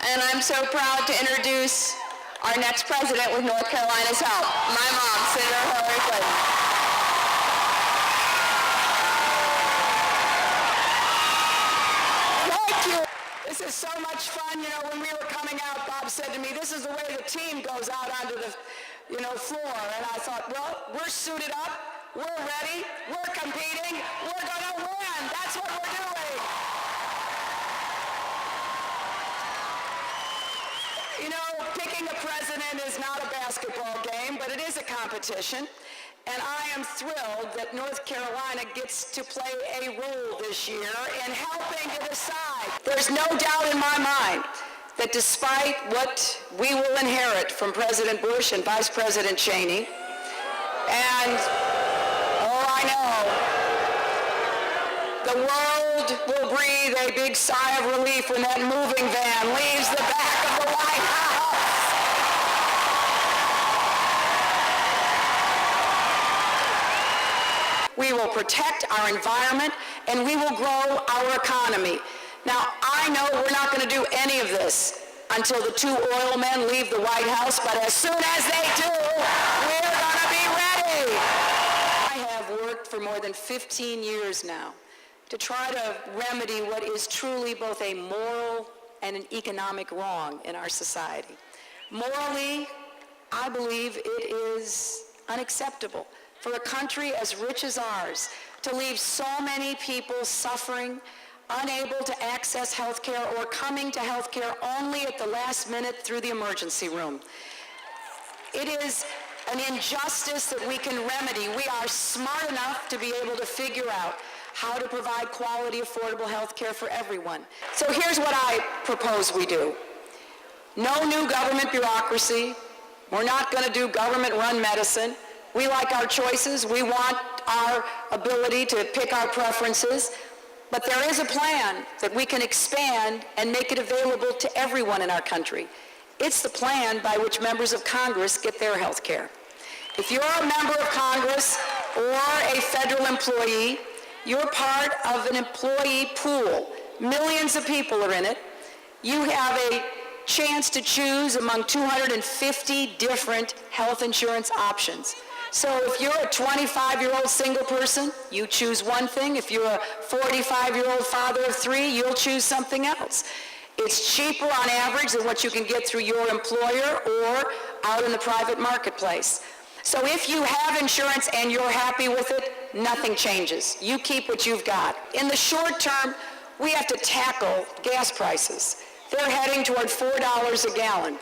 And I'm so proud to introduce our next president with North Carolina's help, my mom, Senator Hillary Clinton. Thank you. This is so much fun. You know, when we were coming out, Bob said to me, this is the way the team goes out onto the, floor. And I thought, well, we're suited up, we're ready, we're competing, we're going to win. That's what we're doing. You know, picking a president is not a basketball game, but it is a competition. And I am thrilled that North Carolina gets to play a role this year in helping to decide. There's no doubt in my mind that despite what we will inherit from President Bush and Vice President Cheney, and, I know, the world will breathe a big sigh of relief when that moving van leaves the back of the White House. We will protect our environment, and we will grow our economy. Now, I know we're not going to do any of this until the two oil men leave the White House, but as soon as they do, we're going to be ready. I have worked for more than 15 years now to try to remedy what is truly both a moral and an economic wrong in our society. Morally, I believe it is unacceptable for a country as rich as ours to leave so many people suffering, unable to access health care, or coming to health care only at the last minute through the emergency room. It is an injustice that we can remedy. We are smart enough to be able to figure out how to provide quality, affordable health care for everyone. So here's what I propose we do. No new government bureaucracy. We're not going to do government-run medicine. We like our choices. We want our ability to pick our preferences. But there is a plan that we can expand and make it available to everyone in our country. It's the plan by which members of Congress get their health care. If you're a member of Congress or a federal employee, you're part of an employee pool. Millions of people are in it. You have a chance to choose among 250 different health insurance options. So if you're a 25-year-old single person, you choose one thing. If you're a 45-year-old father of three, you'll choose something else. It's cheaper on average than what you can get through your employer or out in the private marketplace. So if you have insurance and you're happy with it, nothing changes. You keep what you've got. In the short term, we have to tackle gas prices. They're heading toward $4 a gallon.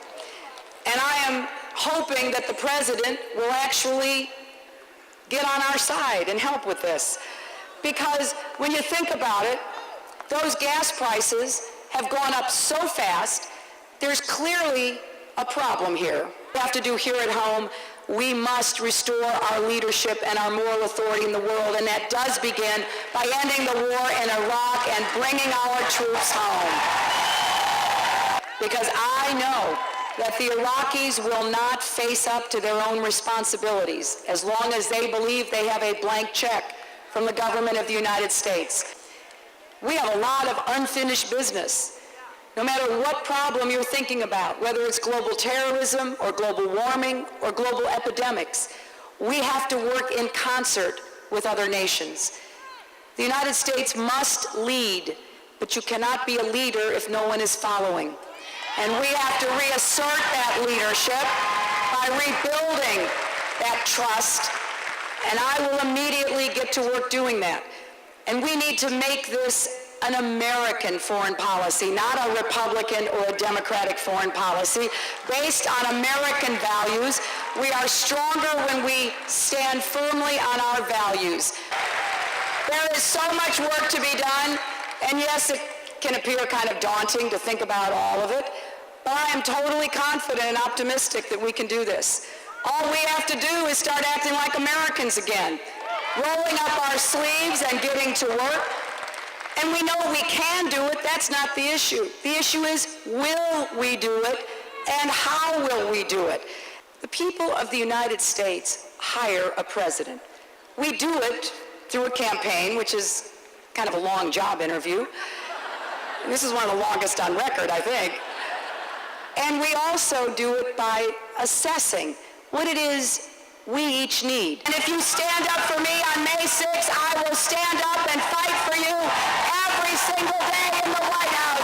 And I am hoping that the president will actually get on our side and help with this. Because when you think about it, those gas prices have gone up so fast, there's clearly a problem here. We have to do here at home. We must restore our leadership and our moral authority in the world, and that does begin by ending the war in Iraq and bringing our troops home. Because I know that the Iraqis will not face up to their own responsibilities as long as they believe they have a blank check from the government of the United States. We have a lot of unfinished business. No matter what problem you're thinking about, whether it's global terrorism or global warming or global epidemics, we have to work in concert with other nations. The United States must lead, but you cannot be a leader if no one is following. And we have to reassert that leadership by rebuilding that trust, and I will immediately get to work doing that. And we need to make this an American foreign policy, not a Republican or a Democratic foreign policy, based on American values. We are stronger when we stand firmly on our values. There is so much work to be done, and yes, it can appear kind of daunting to think about all of it, but I am totally confident and optimistic that we can do this. All we have to do is start acting like Americans again, rolling up our sleeves and getting to work. And we know we can do it. That's not the issue. The issue is, will we do it, and how will we do it? The people of the United States hire a president. We do it through a campaign, which is kind of a long job interview. And this is one of the longest on record, I think. And we also do it by assessing what it is we each need. And if you stand up for me on May 6th, I will stand up and fight for you every single day in the White House.